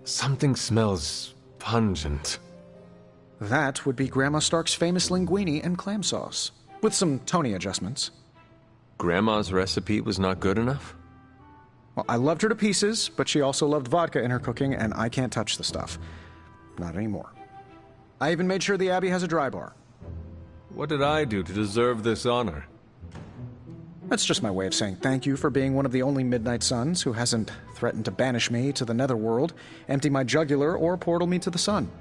Something smells pungent. That would be Grandma Stark's famous linguine and clam sauce, with some Tony adjustments. Grandma's recipe was not good enough? Well, I loved her to pieces, but she also loved vodka in her cooking, and I can't touch the stuff. Not anymore. I even made sure the Abbey has a dry bar. What did I do to deserve this honor? That's just my way of saying thank you for being one of the only Midnight Suns who hasn't threatened to banish me to the Netherworld, empty my jugular, or portal me to the sun.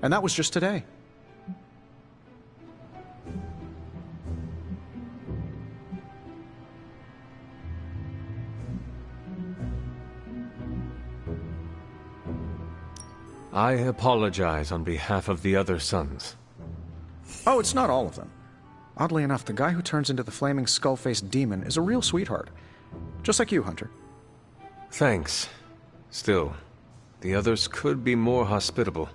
And that was just today. I apologize on behalf of the other sons. Oh, it's not all of them. Oddly enough, the guy who turns into the flaming skull-faced demon is a real sweetheart. Just like you, Hunter. Thanks. Still, the others could be more hospitable.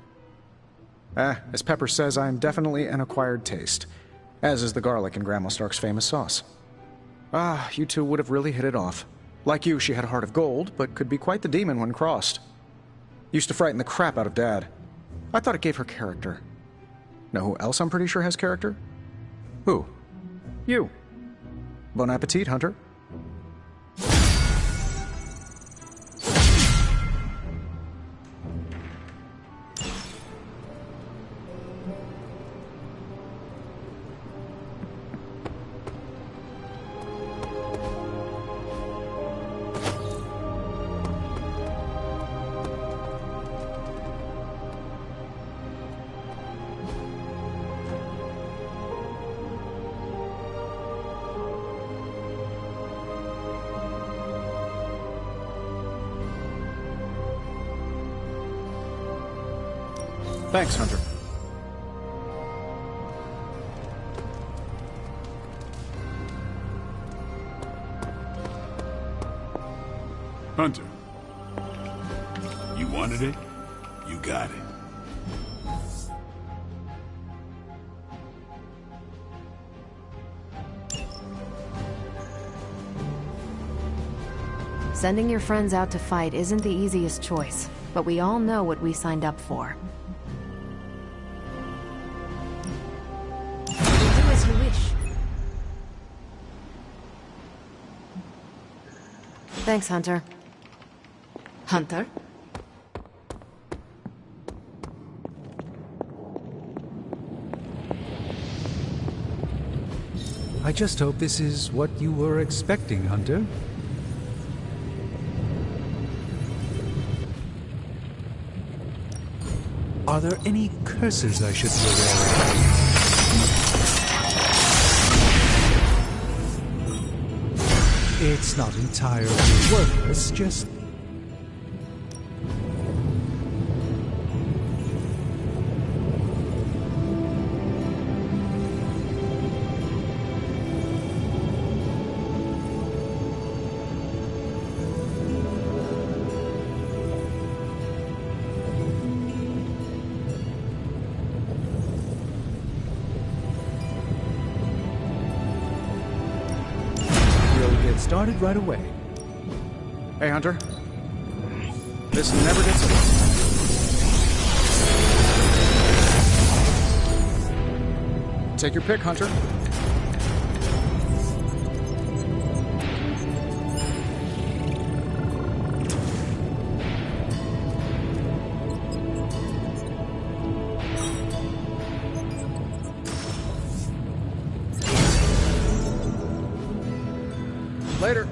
As Pepper says, I'm definitely an acquired taste. As is the garlic in Grandma Stark's famous sauce. You two would have really hit it off. Like you, she had a heart of gold, but could be quite the demon when crossed. Used to frighten the crap out of Dad. I thought it gave her character. Know who else I'm pretty sure has character? Who? You. Bon appetit, Hunter. Thanks, Hunter. Hunter. You wanted it? You got it. Sending your friends out to fight isn't the easiest choice, but we all know what we signed up for. Do as you wish. Thanks, Hunter. Hunter? I just hope this is what you were expecting, Hunter. Are there any curses I should be aware of? It's not entirely worthless, just... started right away. Hey, Hunter. This never gets old. Take your pick, Hunter. Later.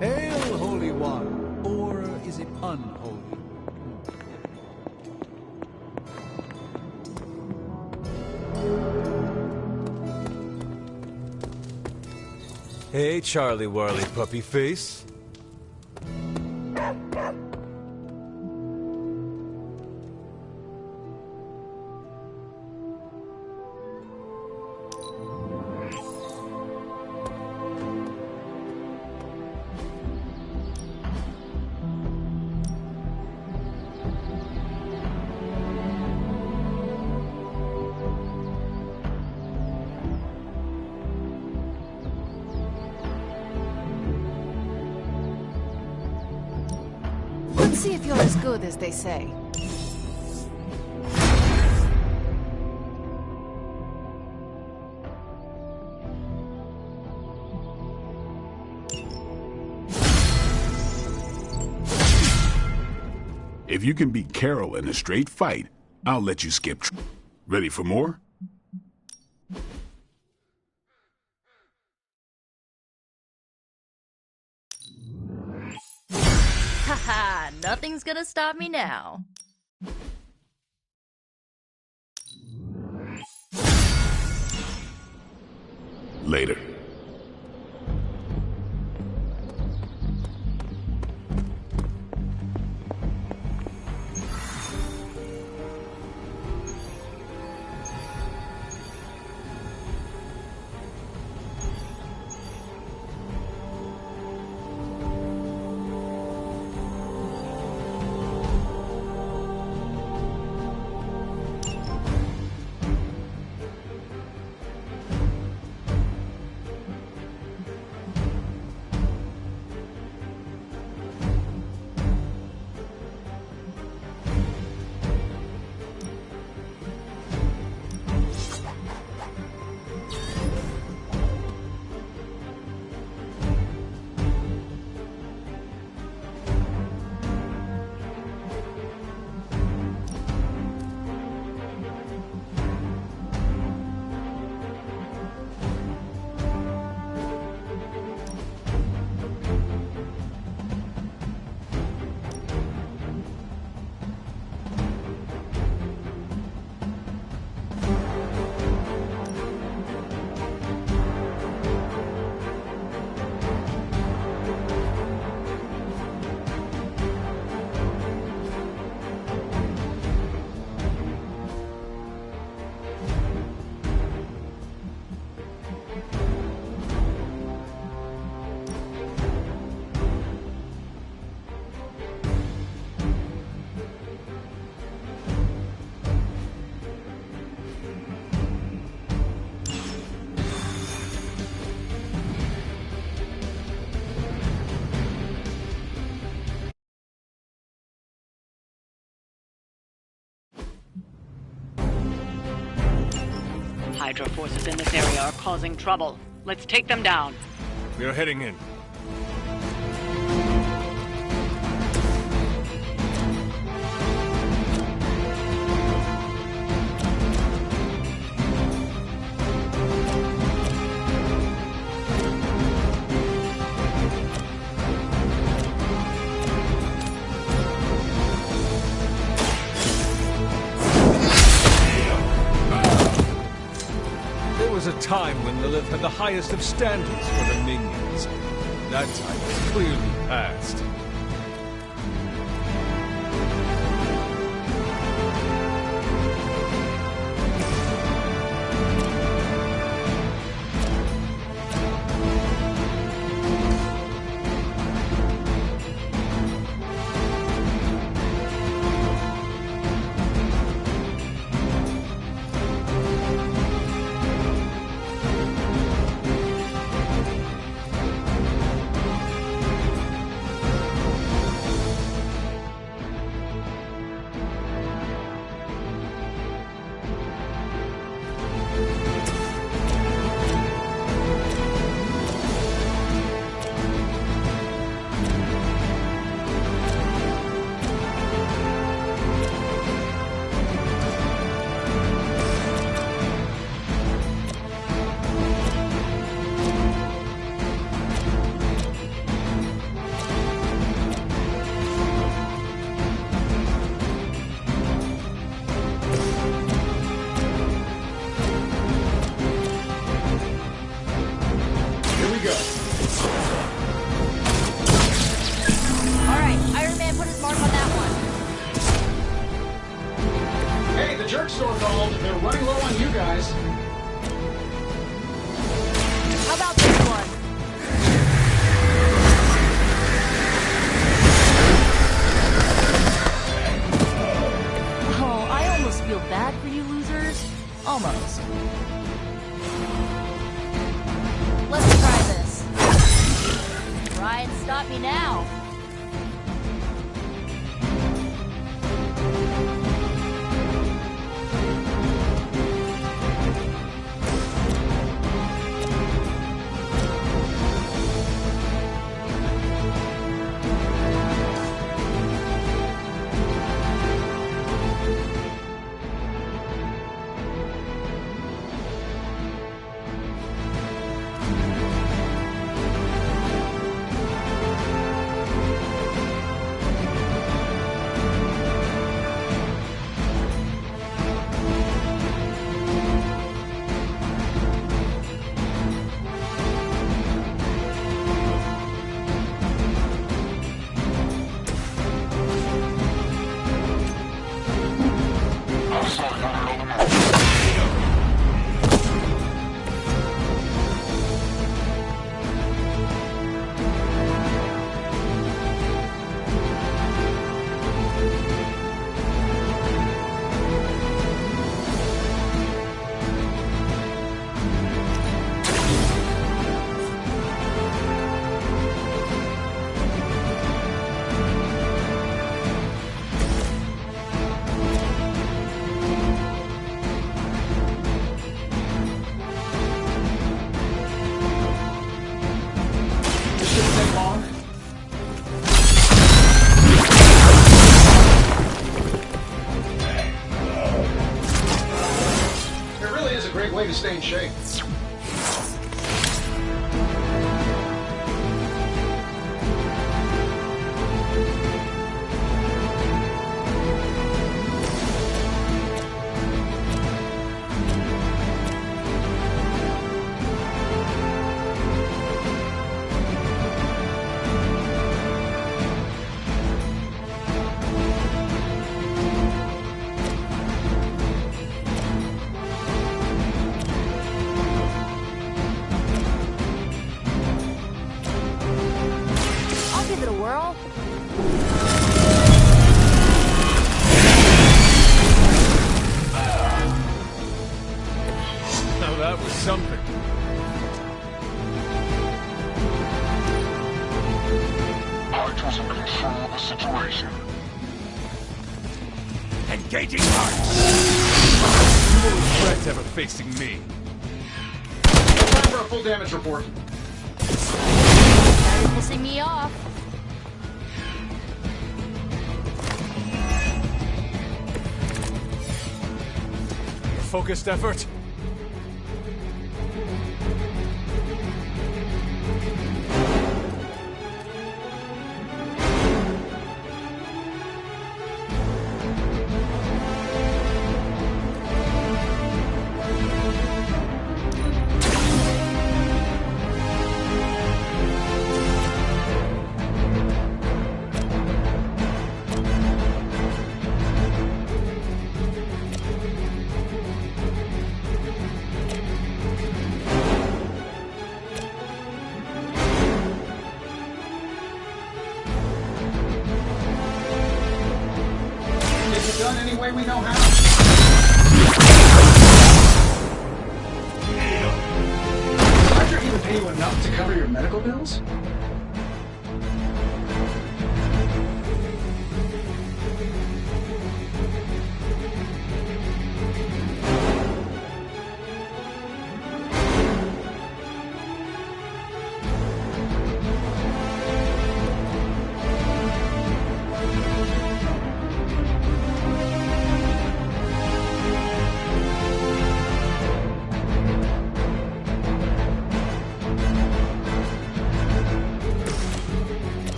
Hail, Holy One! Or is it unholy? Hey, Charlie Warley puppy face. Let's see if you're as good as they say. If you can beat Carol in a straight fight, I'll let you skip. Ready for more? Haha, nothing's gonna stop me now. Later. Hydra forces in this area are causing trouble. Let's take them down. We are heading in. There was a time when Lilith had the highest of standards for the minions. That time is clearly past. to stay in shape. I'll give it a whirl. Now that was something. Hydra's in control of the situation. Engaging hearts! You will regret ever facing me. Time for a full damage report. Now you're pissing me off. Focused effort. Is it done any way we know how? Hydra even pay you enough to cover your medical bills?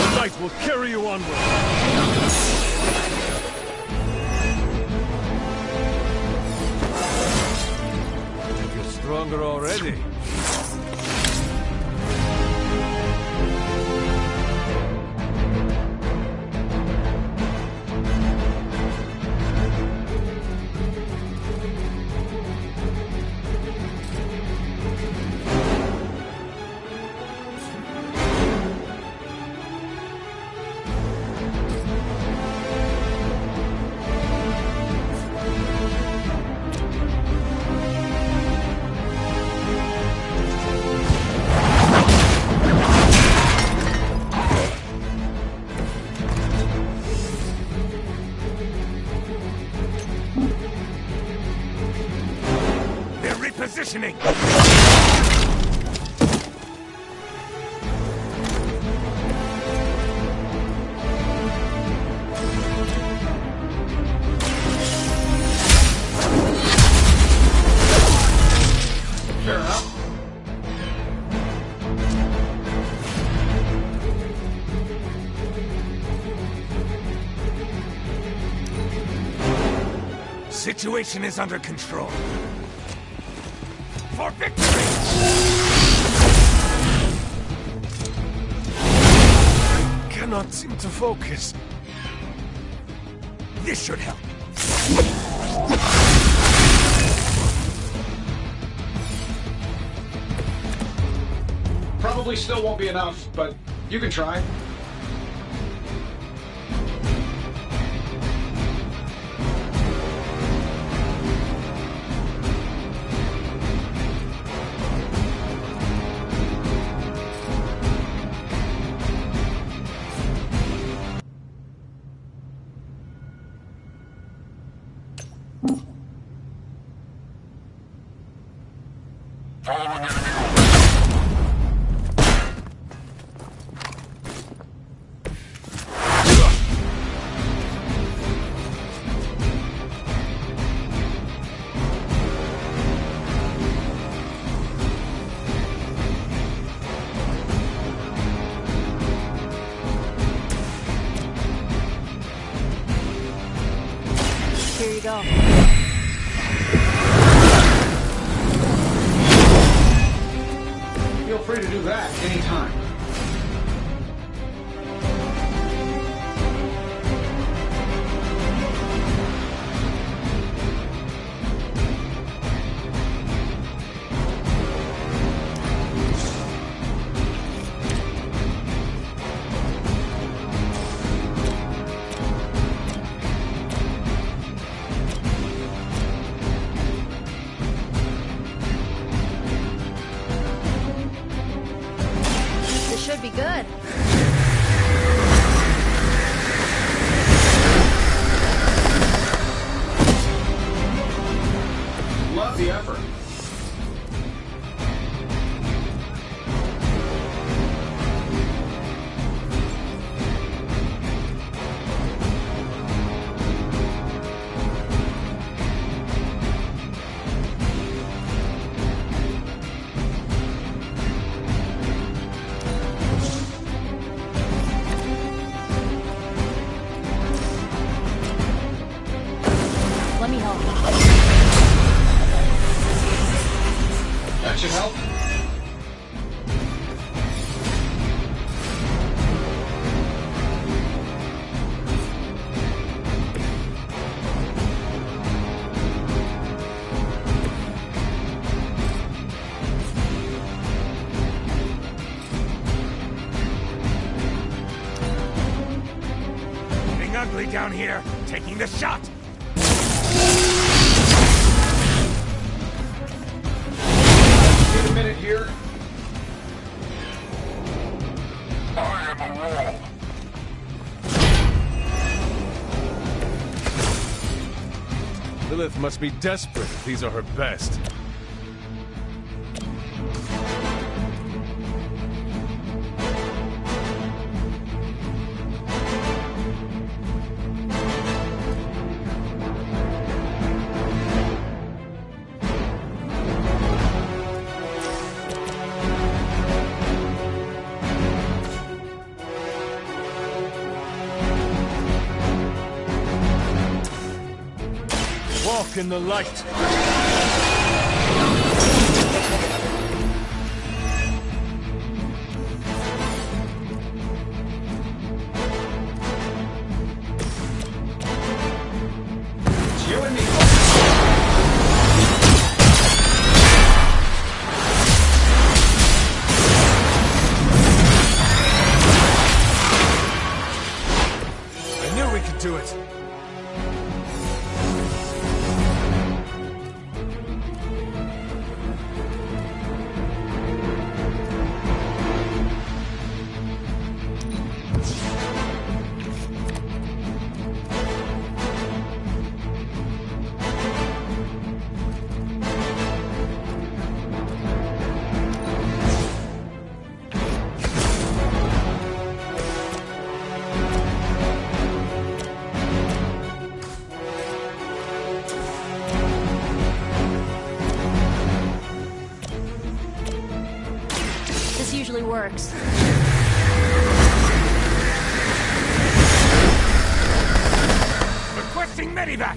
The night will carry you onward. I feel stronger already. They're repositioning! Fair enough. Situation is under control. For victory! I cannot seem to focus. This should help. Probably still won't be enough, but you can try. Following enemy. you go. Feel free to do that anytime. This should be good. Love the effort. Let me help. That should help. Getting ugly down here. Taking the shot. Need a minute here. I am a wall. Lilith must be desperate if these are her best. Walk in the light. It's you and me. I knew we could do it. This usually works. Requesting medevac.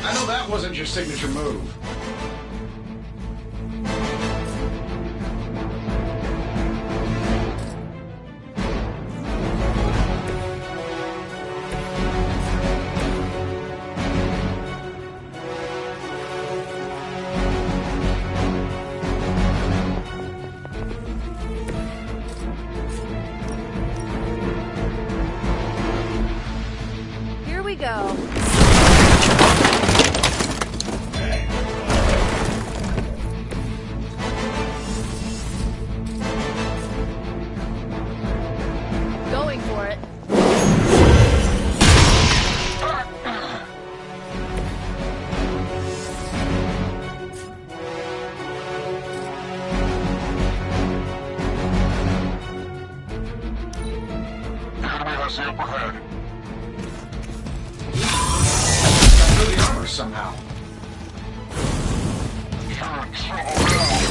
I know that wasn't your signature move. Here we go. Going for it. Enemy has the upper hand. Through the armor somehow. Turn trouble down.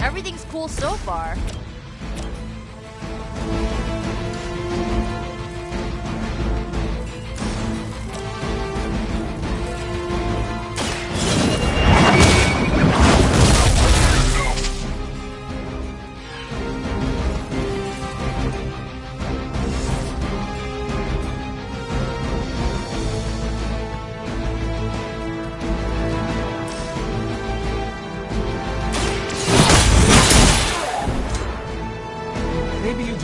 Everything's cool so far.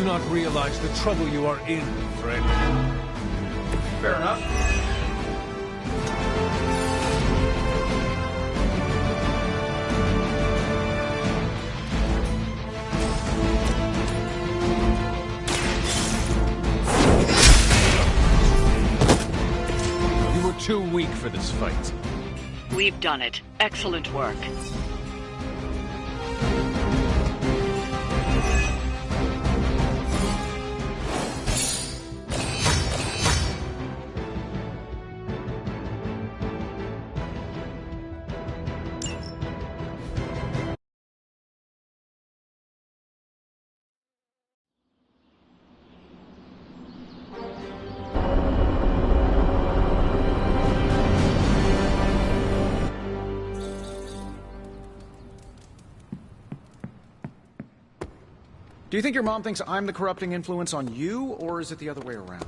do not realize the trouble you are in, friend. Fair enough. You were too weak for this fight. We've done it. Excellent work. Do you think your mom thinks I'm the corrupting influence on you, or is it the other way around?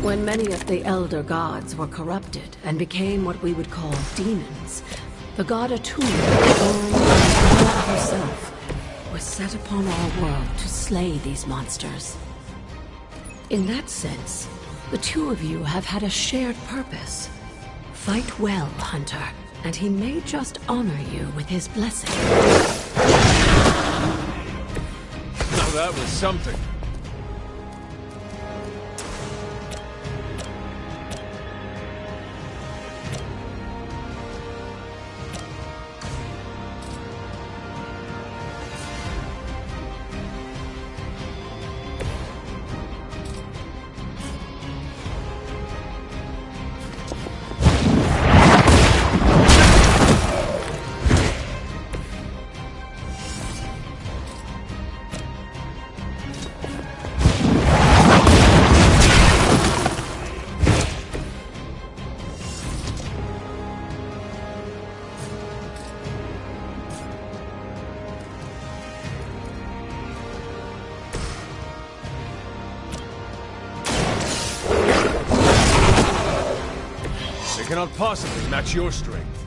When many of the Elder Gods were corrupted and became what we would call demons, the god Atum, born by God herself, was set upon our world to slay these monsters. In that sense, the two of you have had a shared purpose. Fight well, Hunter, and he may just honor you with his blessing. Now that was something. Cannot possibly match your strength.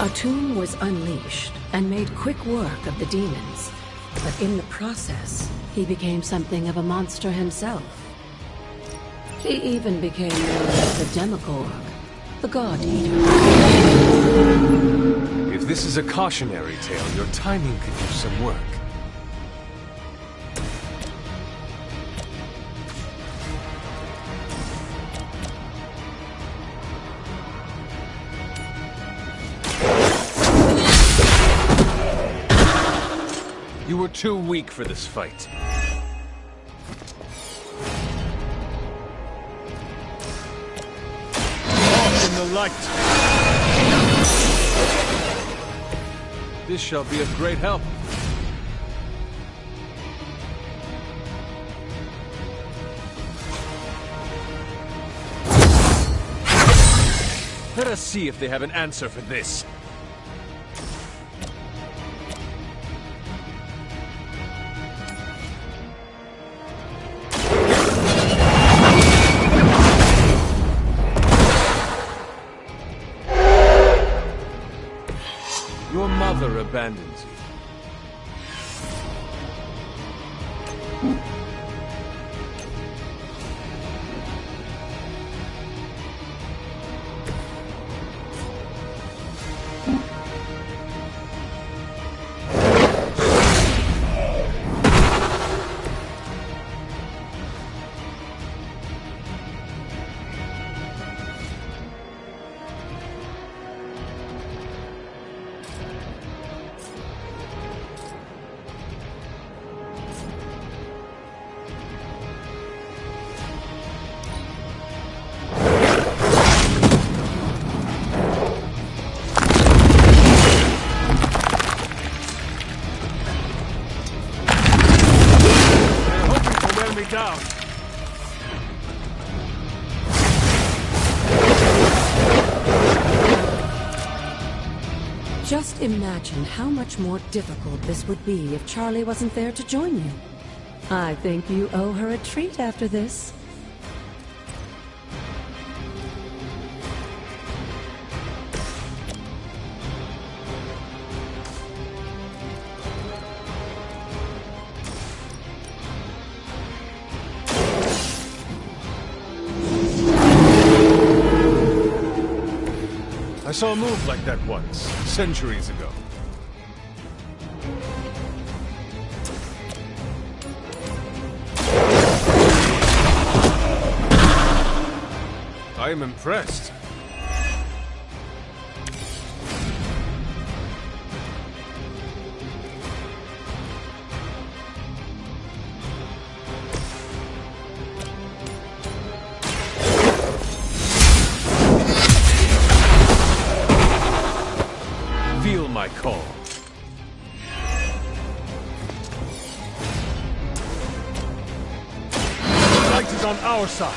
Atum was unleashed and made quick work of the demons, but in the process, he became something of a monster himself. He even became known as the Demogorg, the God Eater. If this is a cautionary tale, your timing could use some work. You were too weak for this fight. Off in the light! This shall be of great help. Let us see if they have an answer for this. Your mother abandons you. Down. Just imagine how much more difficult this would be if Charlie wasn't there to join you. I think you owe her a treat after this. I saw a move like that once, centuries ago. I am impressed. Feel my call. Light is on our side.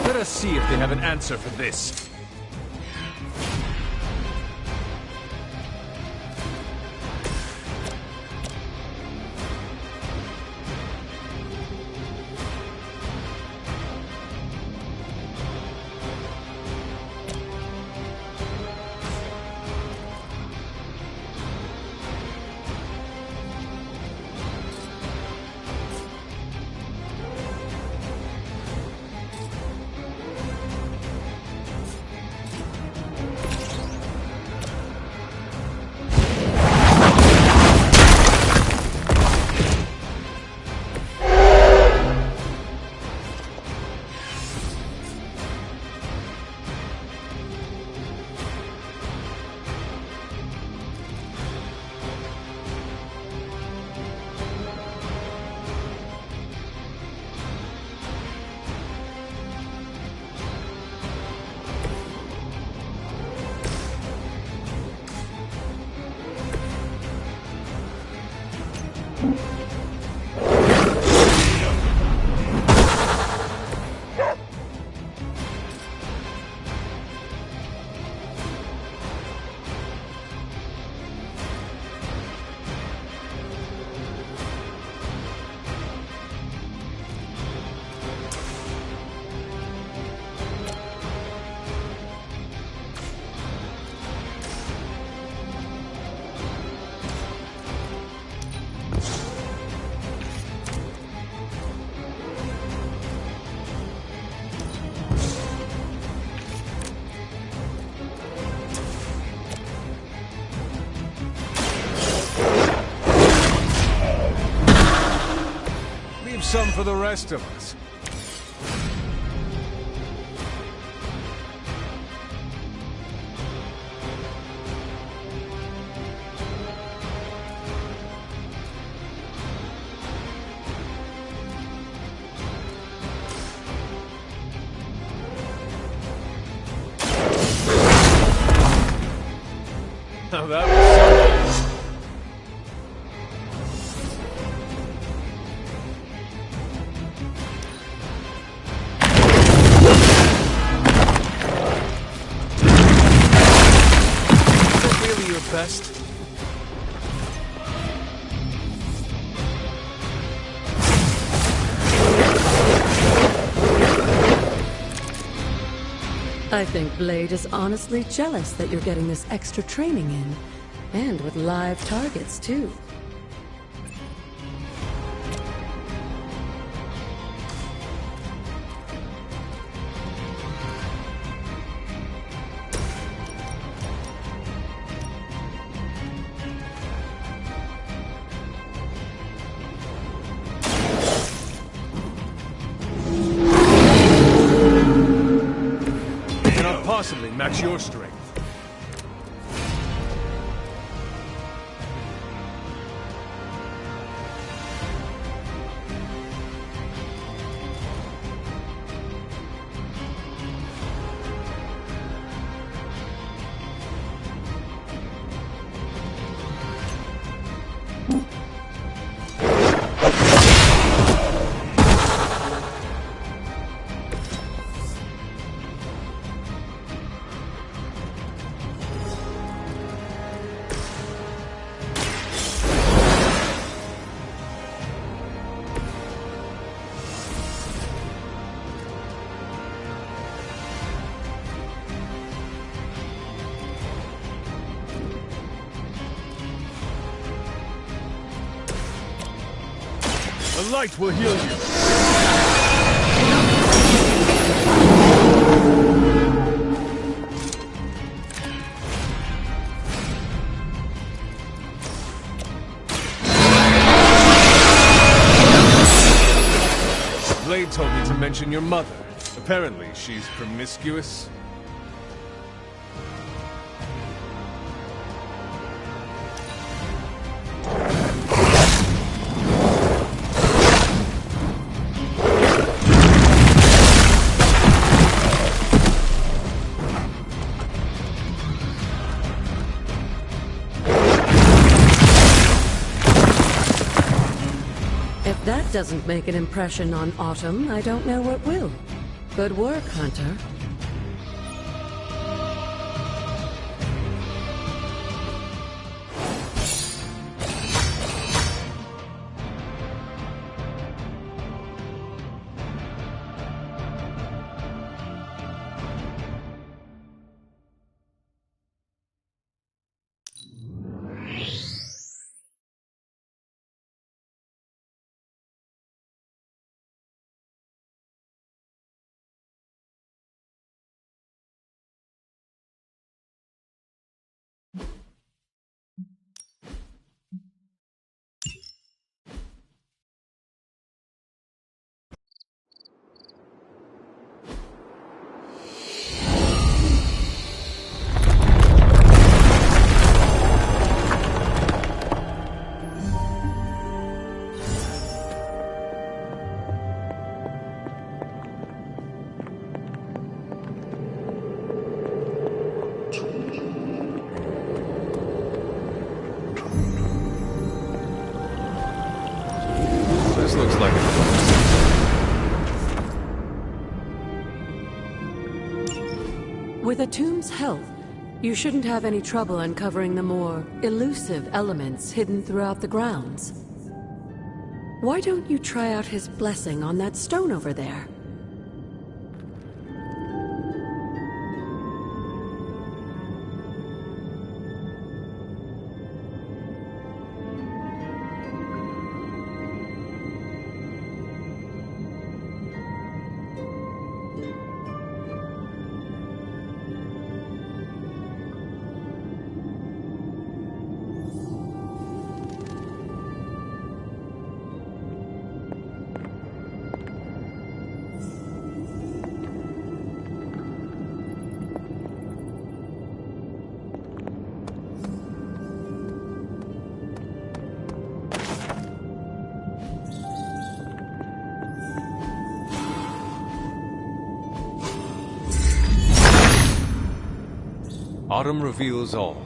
Let us see if they have an answer for this. Leave some for the rest of us. Now that was something. Is that really your best? I think Blade is honestly jealous that you're getting this extra training in. And with live targets, too. Cannot possibly match your strength. The light will heal you. Blade told me to mention your mother. Apparently, she's promiscuous. If that doesn't make an impression on Autumn, I don't know what will. Good work, Hunter. This looks like a With a tomb's help, you shouldn't have any trouble uncovering the more elusive elements hidden throughout the grounds. Why don't you try out his blessing on that stone over there? Autumn reveals all.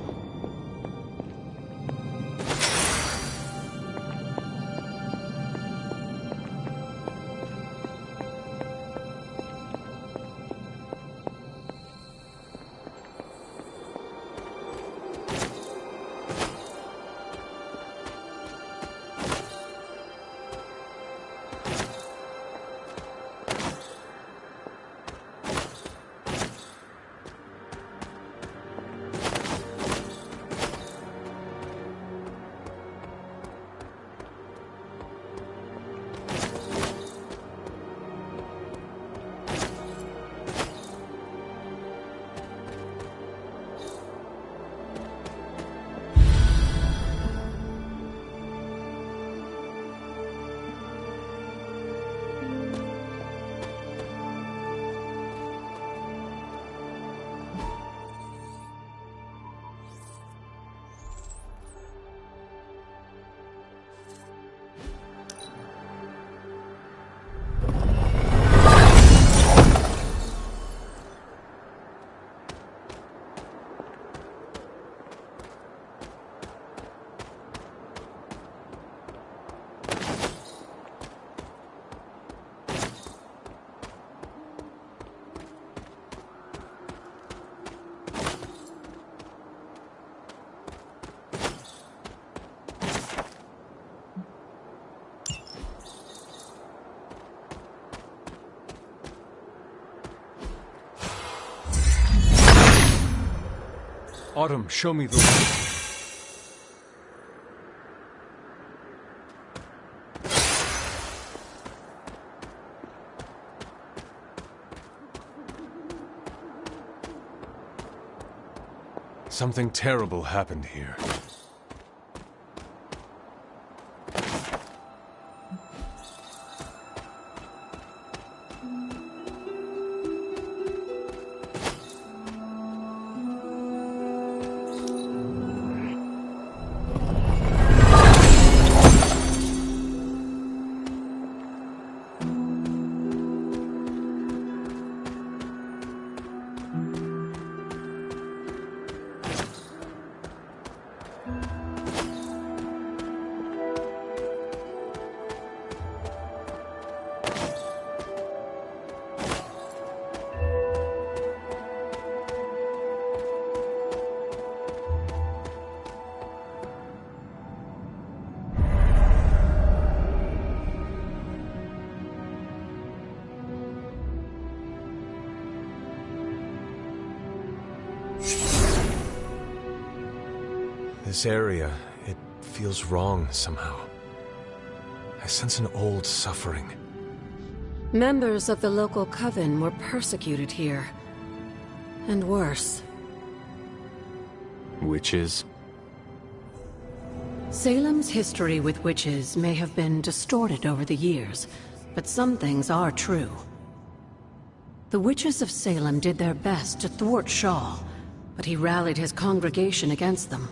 Autumn, show me the way. Something terrible happened here. This area, it feels wrong somehow. I sense an old suffering. Members of the local coven were persecuted here. And worse. Witches? Salem's history with witches may have been distorted over the years, but some things are true. The witches of Salem did their best to thwart Shaw, but he rallied his congregation against them.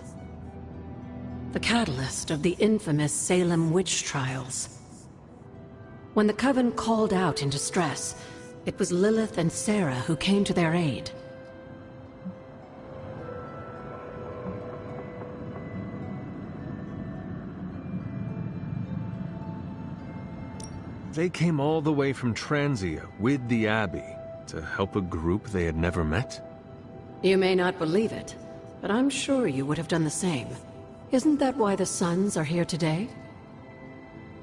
The catalyst of the infamous Salem witch trials. When the Coven called out in distress, it was Lilith and Sarah who came to their aid. They came all the way from Transia with the Abbey to help a group they had never met? You may not believe it, but I'm sure you would have done the same. Isn't that why the Sons are here today?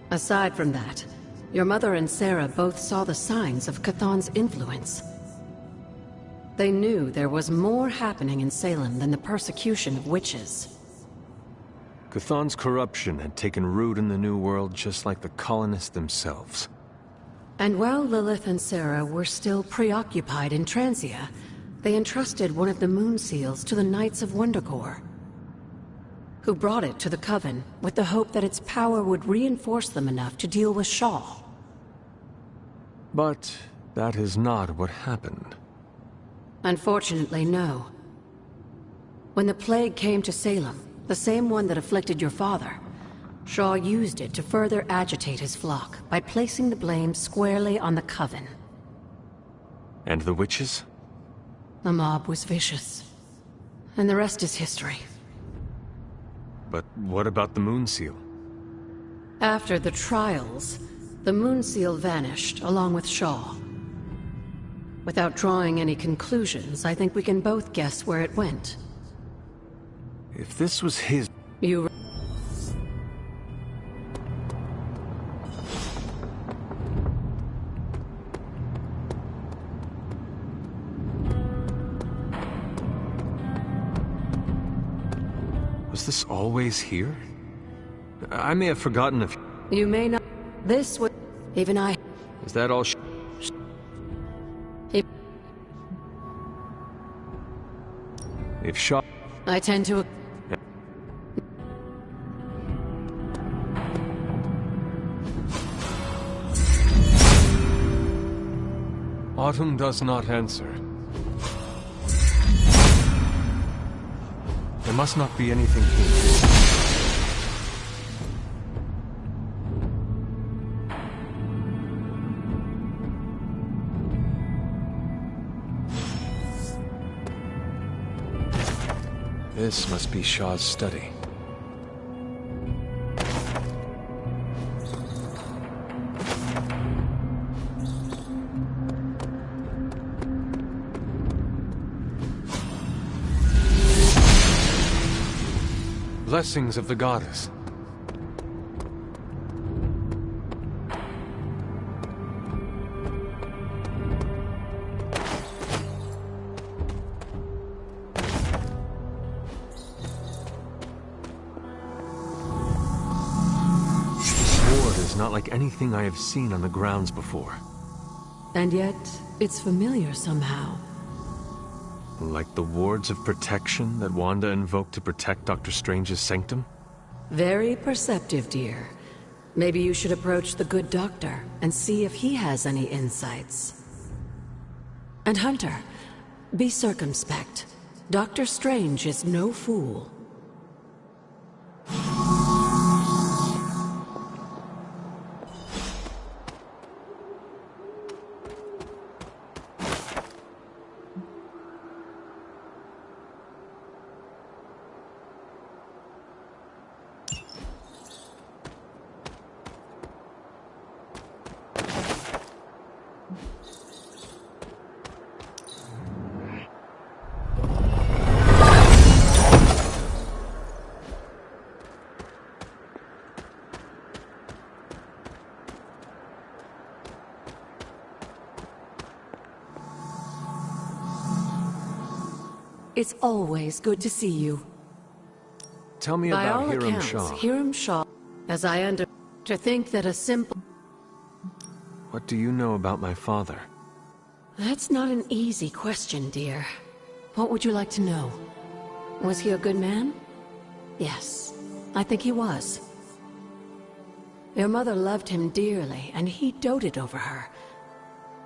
Aside from that, your mother and Sarah both saw the signs of Chthon's influence. They knew there was more happening in Salem than the persecution of witches. Chthon's corruption had taken root in the New World just like the colonists themselves. And while Lilith and Sarah were still preoccupied in Transia, they entrusted one of the Moon Seals to the Knights of Wondercore, who brought it to the Coven with the hope that its power would reinforce them enough to deal with Shaw. But that is not what happened. Unfortunately, no. When the plague came to Salem, the same one that afflicted your father, Shaw used it to further agitate his flock by placing the blame squarely on the Coven. And the witches? The mob was vicious. And the rest is history. But what about the Moon Seal? After the trials, the Moon Seal vanished along with Shaw. Without drawing any conclusions, I think we can both guess where it went. If this was his... You... Was this always here? I may have forgotten if... You may not... This would... Even I... Is that all If Shaw... I tend to... Autumn does not answer. There must not be anything here. This must be Shaw's study. Blessings of the goddess. like anything I have seen on the grounds before. And yet, it's familiar somehow. Like the wards of protection that Wanda invoked to protect Dr. Strange's sanctum? Very perceptive, dear. Maybe you should approach the good doctor and see if he has any insights. And Hunter, be circumspect. Dr. Strange is no fool. It's always good to see you. Tell me By about all Hiram accounts, Shaw. Hiram Shaw, as I to think that a simple... What do you know about my father? That's not an easy question, dear. What would you like to know? Was he a good man? Yes, I think he was. Your mother loved him dearly, and he doted over her.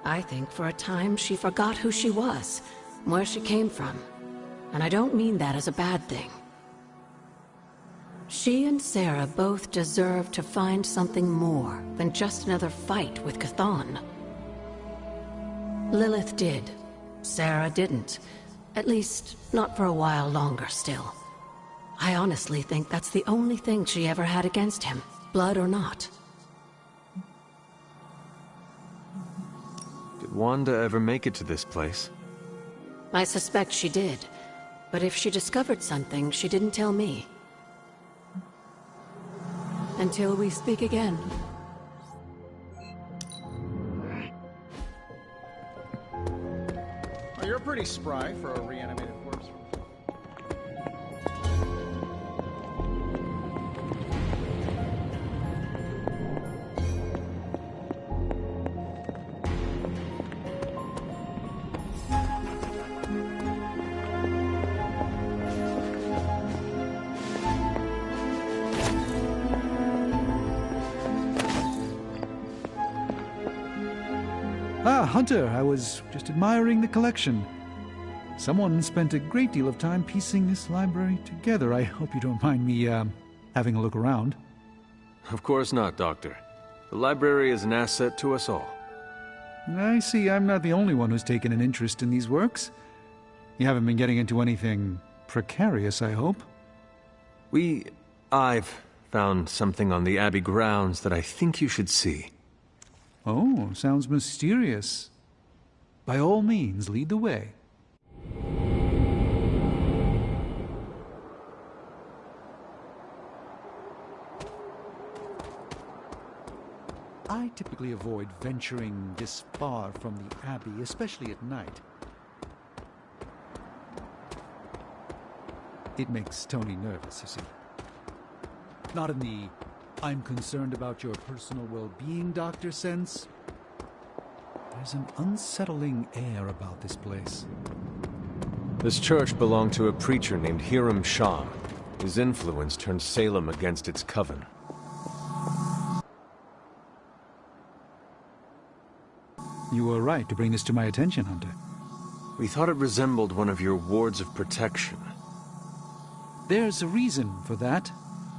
I think for a time she forgot who she was, where she came from. And I don't mean that as a bad thing. She and Sarah both deserve to find something more than just another fight with Chthon. Lilith did. Sarah didn't. At least, not for a while longer still. I honestly think that's the only thing she ever had against him, blood or not. Did Wanda ever make it to this place? I suspect she did. But if she discovered something, she didn't tell me. Until we speak again. Oh, you're pretty spry for a reanimated corpse. Ah, Hunter, I was just admiring the collection. Someone spent a great deal of time piecing this library together. I hope you don't mind me, having a look around. Of course not, Doctor. The library is an asset to us all. I see I'm not the only one who's taken an interest in these works. You haven't been getting into anything precarious, I hope? I've found something on the Abbey grounds that I think you should see. Oh, sounds mysterious. By all means, lead the way. I typically avoid venturing this far from the Abbey, especially at night. It makes Tony nervous, you see. Not in the I'm concerned about your personal well-being, Doctor sense. There's an unsettling air about this place. This church belonged to a preacher named Hiram Shaw. His influence turned Salem against its coven. You were right to bring this to my attention, Hunter. We thought it resembled one of your wards of protection. There's a reason for that.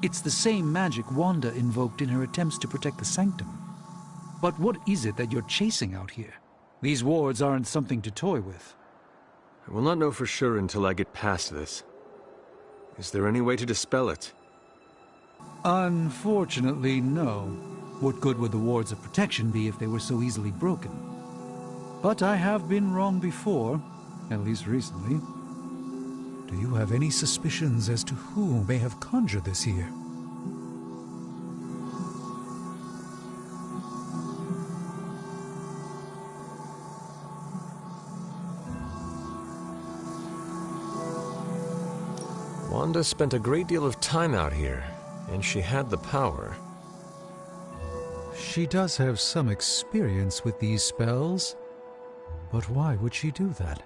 It's the same magic Wanda invoked in her attempts to protect the Sanctum. But what is it that you're chasing out here? These wards aren't something to toy with. I will not know for sure until I get past this. Is there any way to dispel it? Unfortunately, no. What good would the wards of protection be if they were so easily broken? But I have been wrong before, at least recently. Do you have any suspicions as to who may have conjured this here? Wanda spent a great deal of time out here, and she had the power. She does have some experience with these spells, but why would she do that?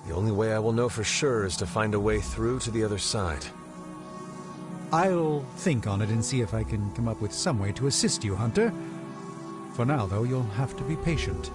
The only way I will know for sure is to find a way through to the other side. I'll think on it and see if I can come up with some way to assist you, Hunter. For now, though, you'll have to be patient.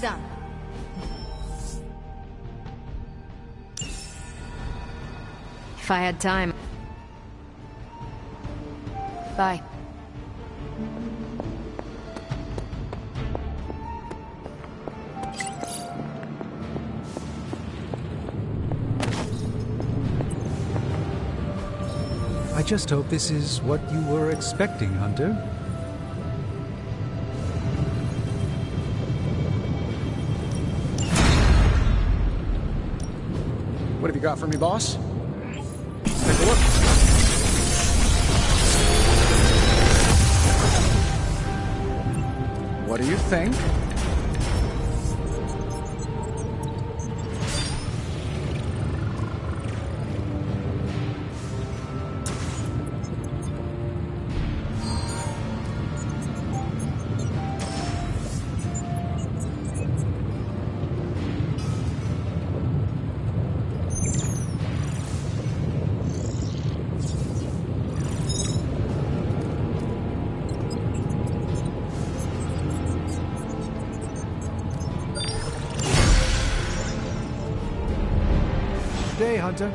Done. If I had time. Bye. I just hope this is what you were expecting, Hunter. What have you got for me, boss? Take a look. What do you think? Day, Hunter.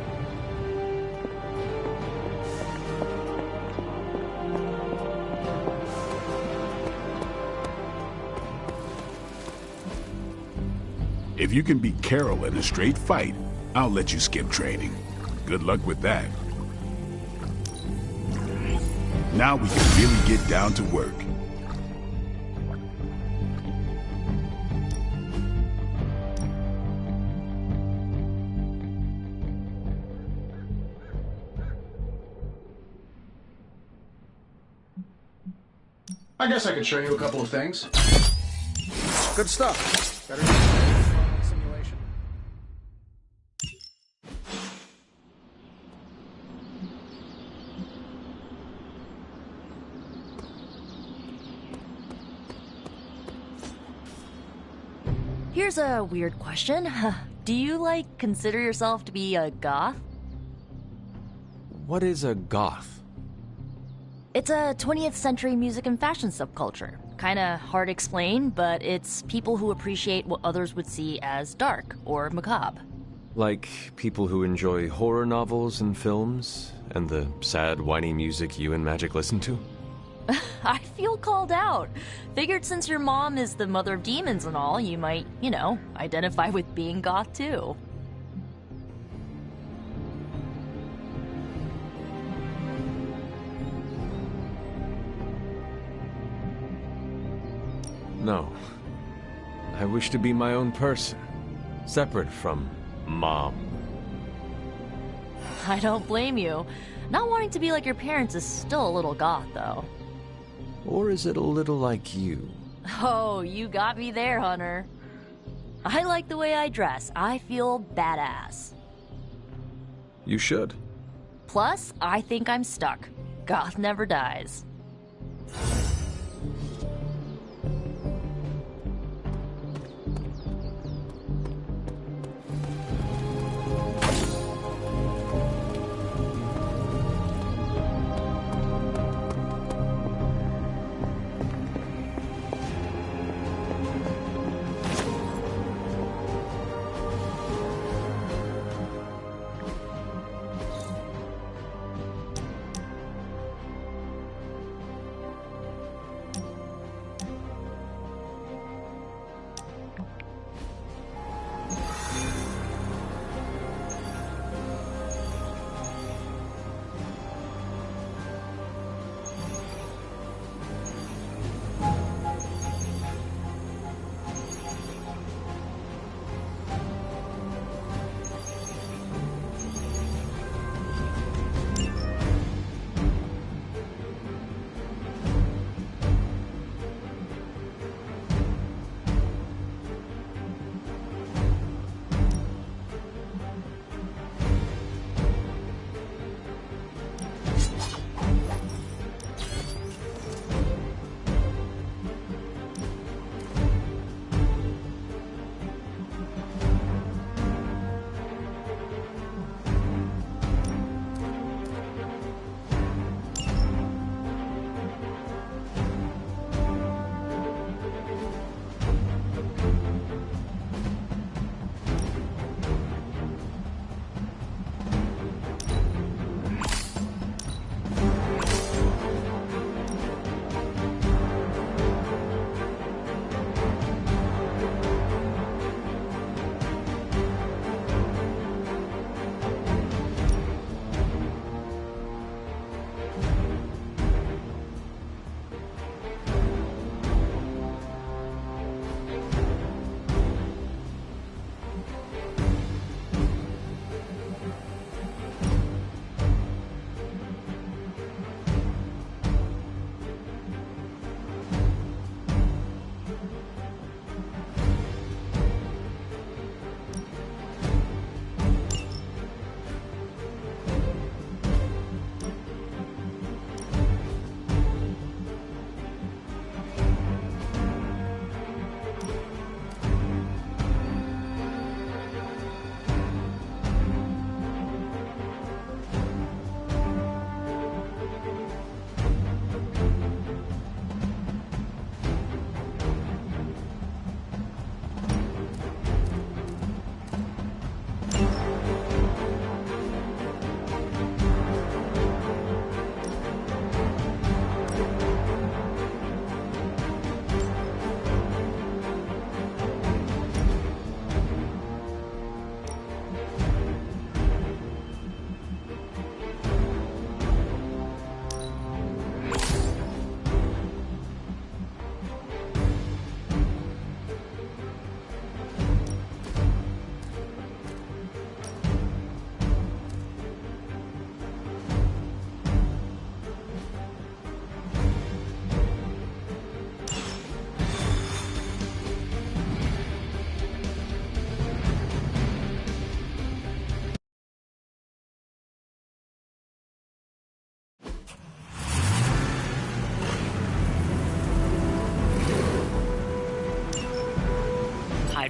If you can beat Carol in a straight fight, I'll let you skip training. Good luck with that. Now we can really get down to work. I guess I could show you a couple of things. Good stuff. Better than simulation. Here's a weird question. Do you, consider yourself to be a goth? What is a goth? It's a 20th century music and fashion subculture. Kinda hard to explain, but it's people who appreciate what others would see as dark or macabre. Like people who enjoy horror novels and films, and the sad, whiny music you and Magic listen to? I feel called out. Figured since your mom is the mother of demons and all, you might, identify with being goth too. No. I wish to be my own person, separate from Mom. I don't blame you. Not wanting to be like your parents is still a little goth, though. Or is it a little like you? Oh, you got me there, Hunter. I like the way I dress. I feel badass. You should. Plus, I think I'm stuck. Goth never dies.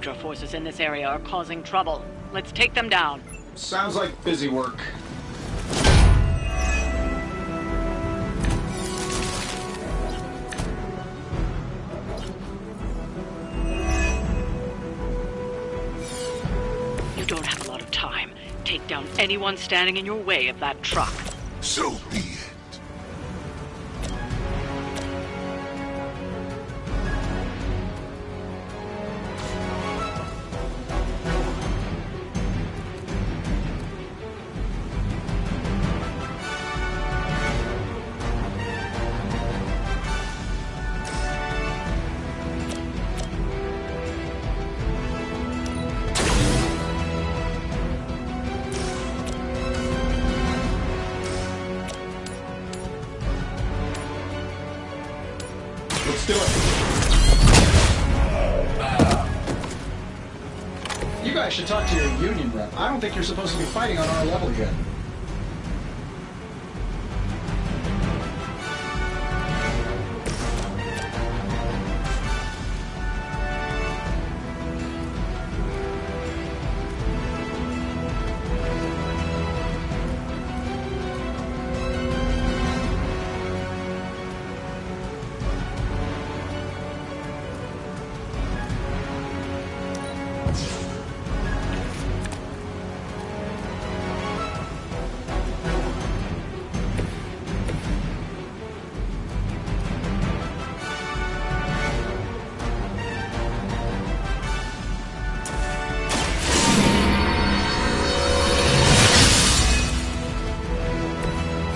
Hydra forces in this area are causing trouble. Let's take them down. Sounds like busy work. You don't have a lot of time. Take down anyone standing in your way of that truck. So be it. Let's do it. You guys should talk to your union rep. I don't think you're supposed to be fighting on our level yet.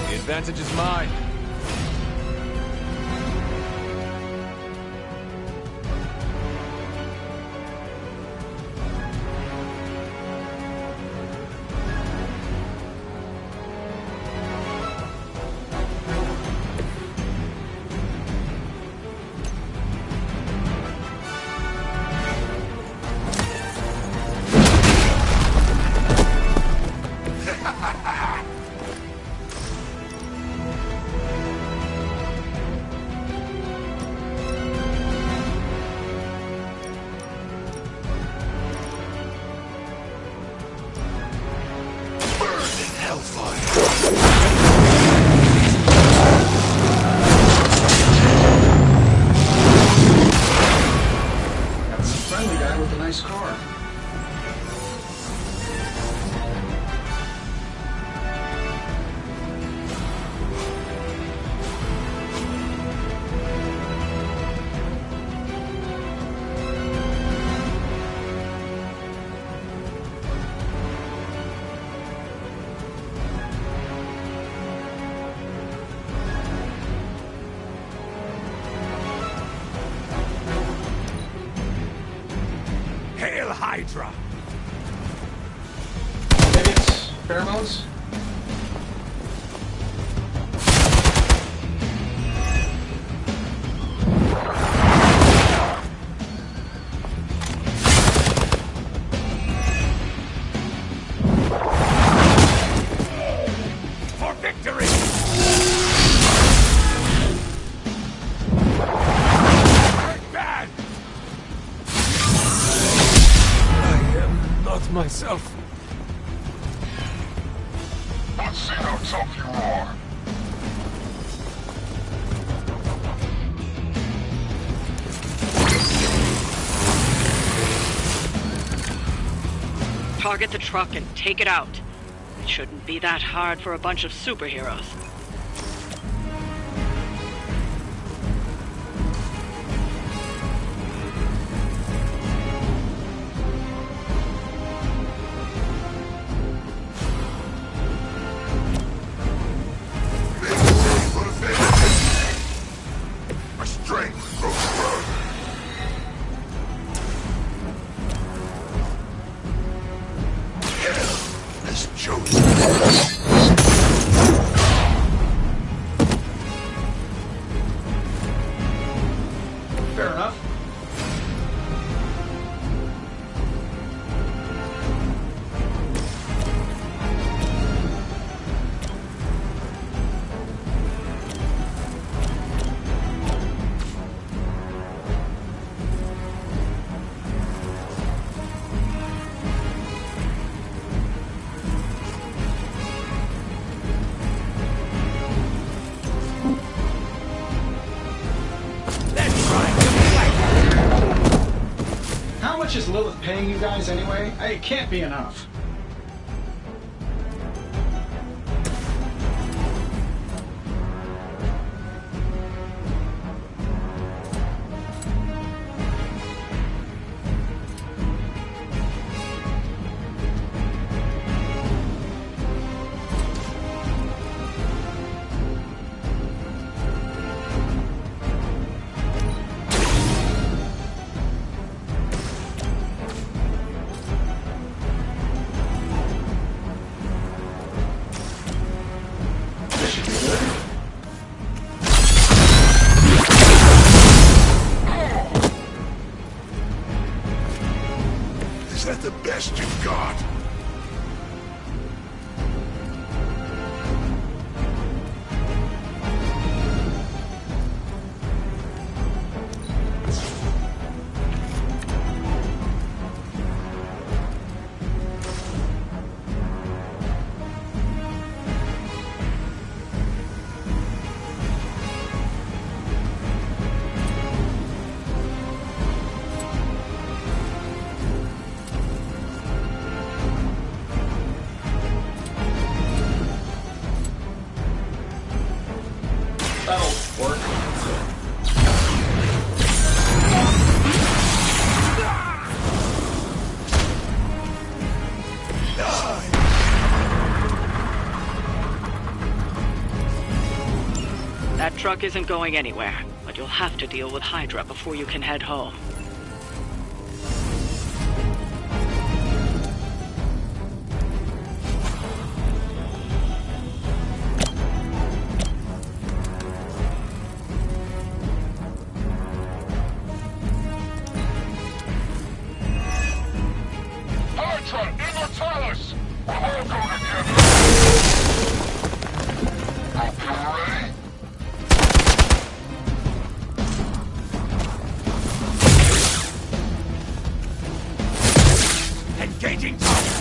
The advantage is mine. Nice car. Hail Hydra! Maybe it's pheromones? For victory! Bad! Not myself. Let's see how tough you are. Target the truck and take it out. It shouldn't be that hard for a bunch of superheroes. My strength grows further. Hell has chosen. Fair enough. How much is Lilith paying you guys anyway? It can't be enough. Is that the best you've got? That'll work. That truck isn't going anywhere, but you'll have to deal with Hydra before you can head home. Hydra, Immortalis! We'll all go together! Hope you're ready? Engaging target!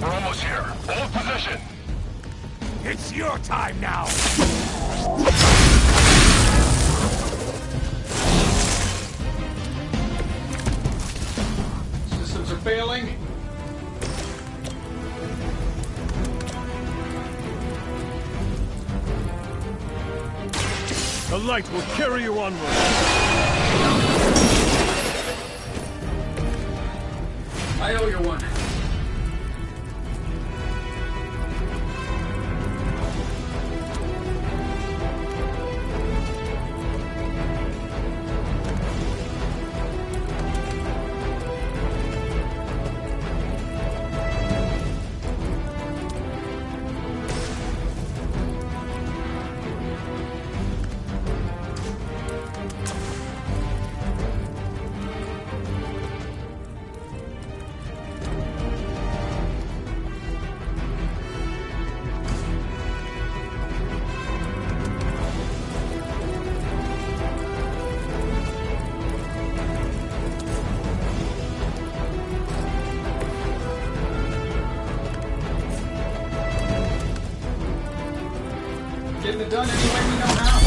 We're almost here. Hold position! It's your time now! Systems are failing. The light will carry you onward. I owe you one. Getting it done any way we know how.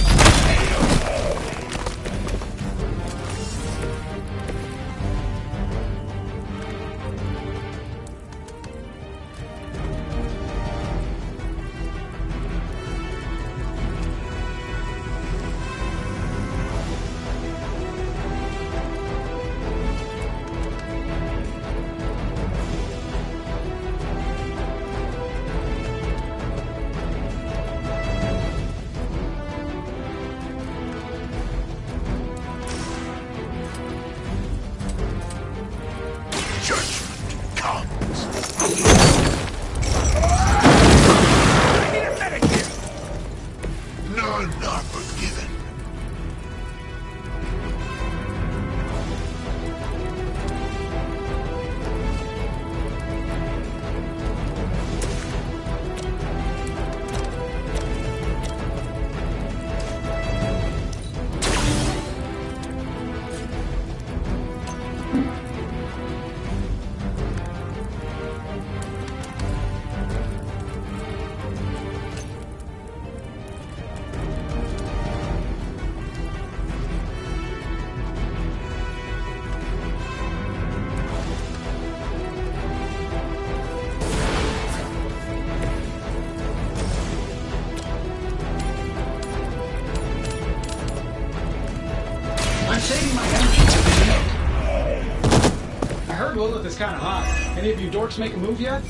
is kind of hot. Any of you dorks make a move yet?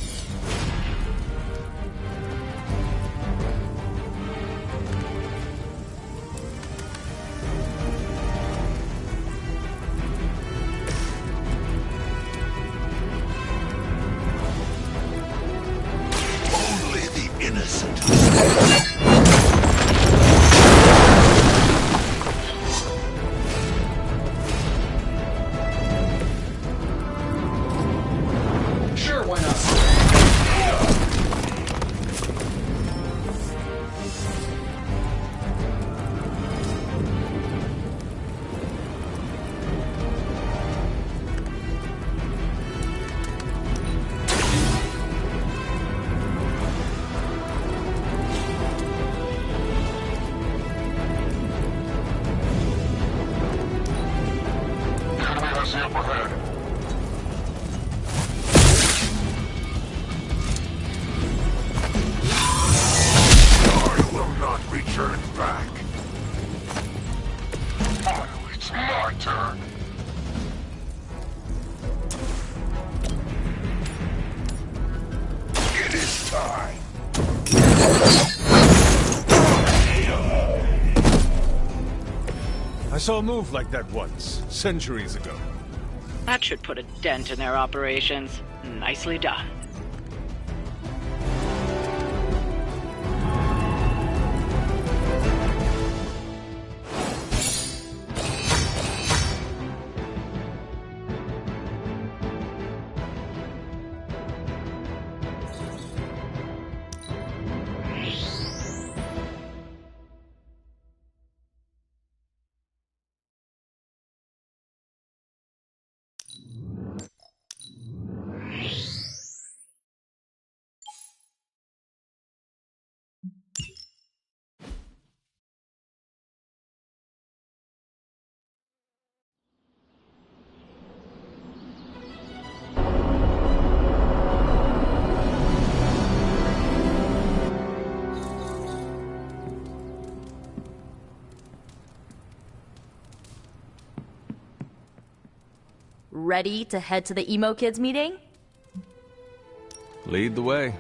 Only the innocent. Sure, why not? Enemy has the upper hand. I will not return back. Oh, it's my turn. It is time. I saw a move like that once, centuries ago. That should put a dent in their operations. Nicely done. Ready to head to the Emo Kids meeting? Lead the way.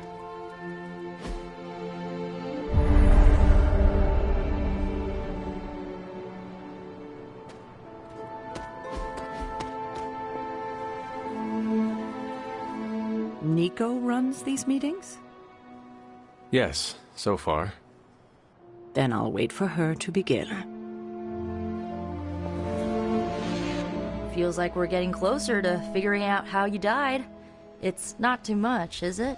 Nico runs these meetings? Yes, so far. Then I'll wait for her to begin. Feels like we're getting closer to figuring out how you died. It's not too much, is it?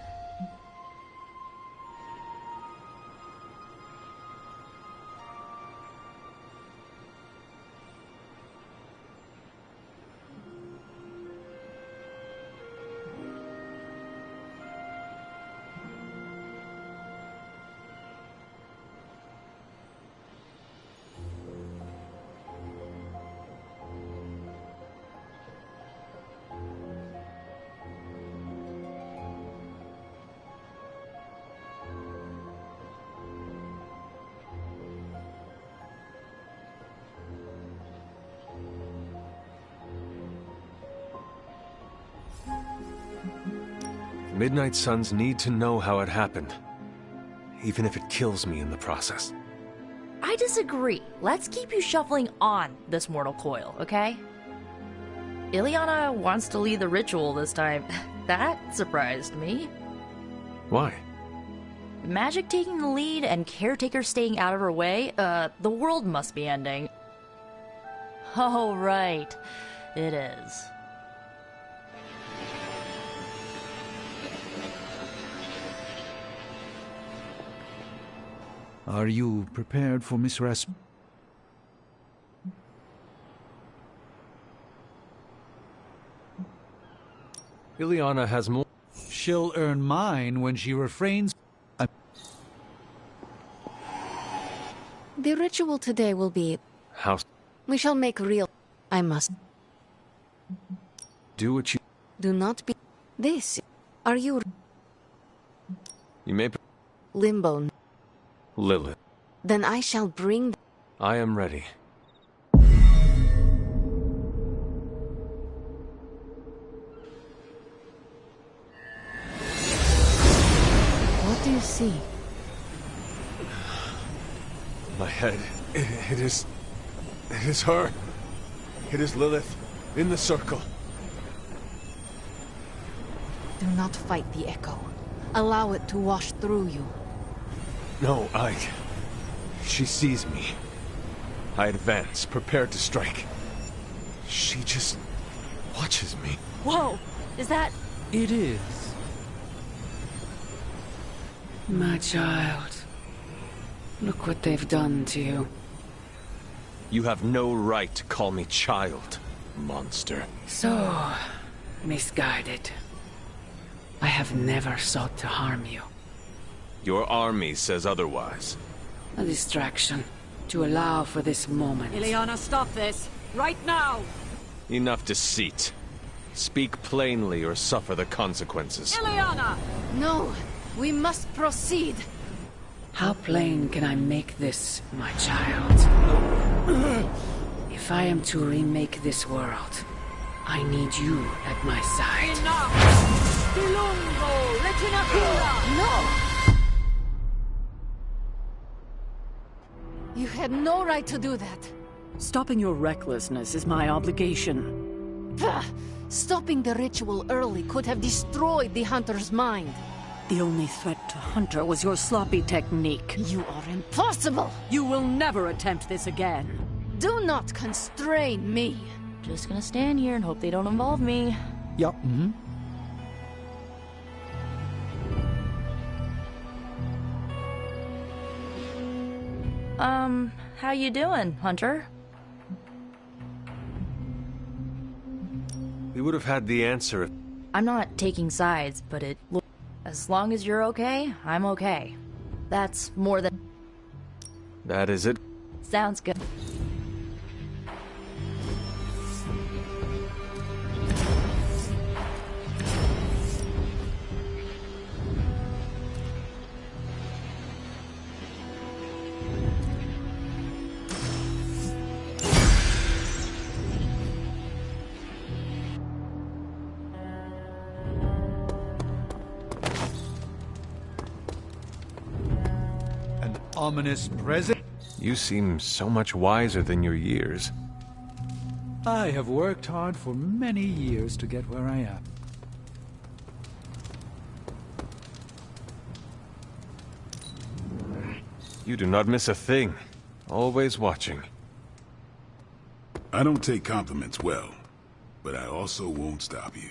Midnight Suns need to know how it happened, even if it kills me in the process. I disagree. Let's keep you shuffling on this mortal coil, okay? Ileana wants to lead the ritual this time. That surprised me. Why? Magic taking the lead and Caretaker staying out of her way? The world must be ending. Oh, right. It is. Are you prepared for Miss Rasp? Ileana has more. She'll earn mine when she refrains. The ritual today will be... House. We shall make real... I must... Do what you... Do not be... This... Are you... You may... Limbo... Lilith. Then I shall bring... I am ready. see? My head. It is her. It is Lilith. In the circle. Do not fight the echo. Allow it to wash through you. No, she sees me. I advance, prepared to strike. She just watches me. Whoa! Is that... It is. My child. Look what they've done to you. You have no right to call me child, monster. So... misguided. I have never sought to harm you. Your army says otherwise. A distraction. To allow for this moment. Ileana, stop this! Right now! Enough deceit. Speak plainly or suffer the consequences. Ileana! No! We must proceed! How plain can I make this, my child? If I am to remake this world, I need you at my side. Enough! Dilungo! Retinacula! No! You had no right to do that. Stopping your recklessness is my obligation. Pah! Stopping the ritual early could have destroyed the Hunter's mind. The only threat to Hunter was your sloppy technique. You are impossible! You will never attempt this again. Do not constrain me. Just gonna stand here and hope they don't involve me. Yup. How you doing, Hunter? We would have had the answer if... I'm not taking sides, but as long as you're okay, I'm okay. That's more than... That is it. Sounds good. Ominous presence. You seem so much wiser than your years. I have worked hard for many years to get where I am. You do not miss a thing. Always watching. I don't take compliments well, but I also won't stop you.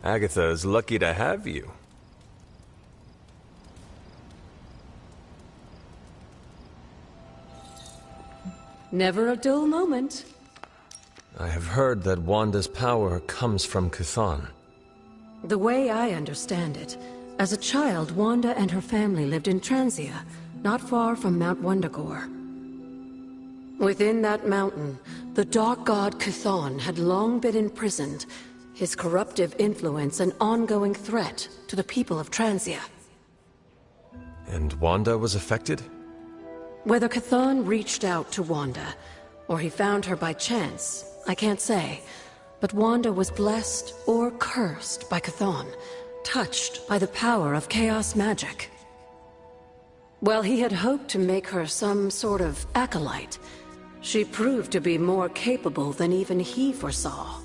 Agatha is lucky to have you. Never a dull moment. I have heard that Wanda's power comes from Chthon. The way I understand it, as a child, Wanda and her family lived in Transia, not far from Mount Wundagore. Within that mountain, the dark god Chthon had long been imprisoned, his corruptive influence an ongoing threat to the people of Transia. And Wanda was affected? Whether Chthon reached out to Wanda, or he found her by chance, I can't say. But Wanda was blessed or cursed by Chthon, touched by the power of chaos magic. While he had hoped to make her some sort of acolyte, she proved to be more capable than even he foresaw.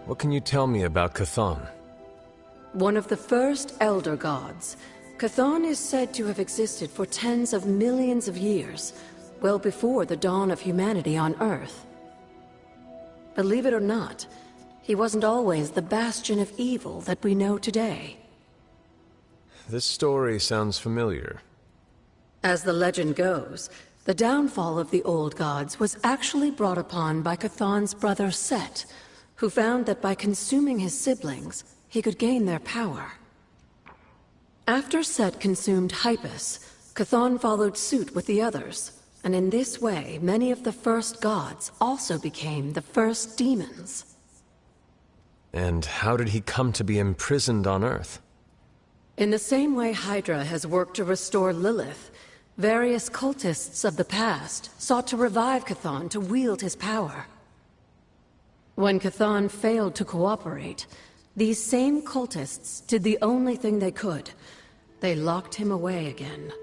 What can you tell me about Chthon? One of the first Elder Gods, Chthon is said to have existed for tens of millions of years, well before the dawn of humanity on Earth. Believe it or not, he wasn't always the bastion of evil that we know today. This story sounds familiar. As the legend goes, the downfall of the old gods was actually brought upon by Chthon's brother Set, who found that by consuming his siblings, he could gain their power. After Set consumed Hypus, Chthon followed suit with the others, and in this way, many of the first gods also became the first demons. And how did he come to be imprisoned on Earth? In the same way Hydra has worked to restore Lilith, various cultists of the past sought to revive Chthon to wield his power. When Chthon failed to cooperate, these same cultists did the only thing they could. They locked him away again.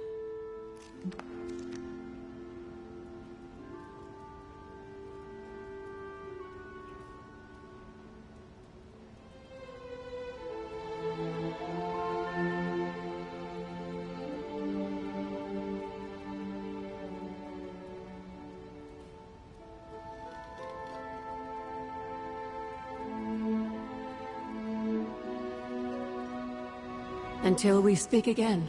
Until we speak again.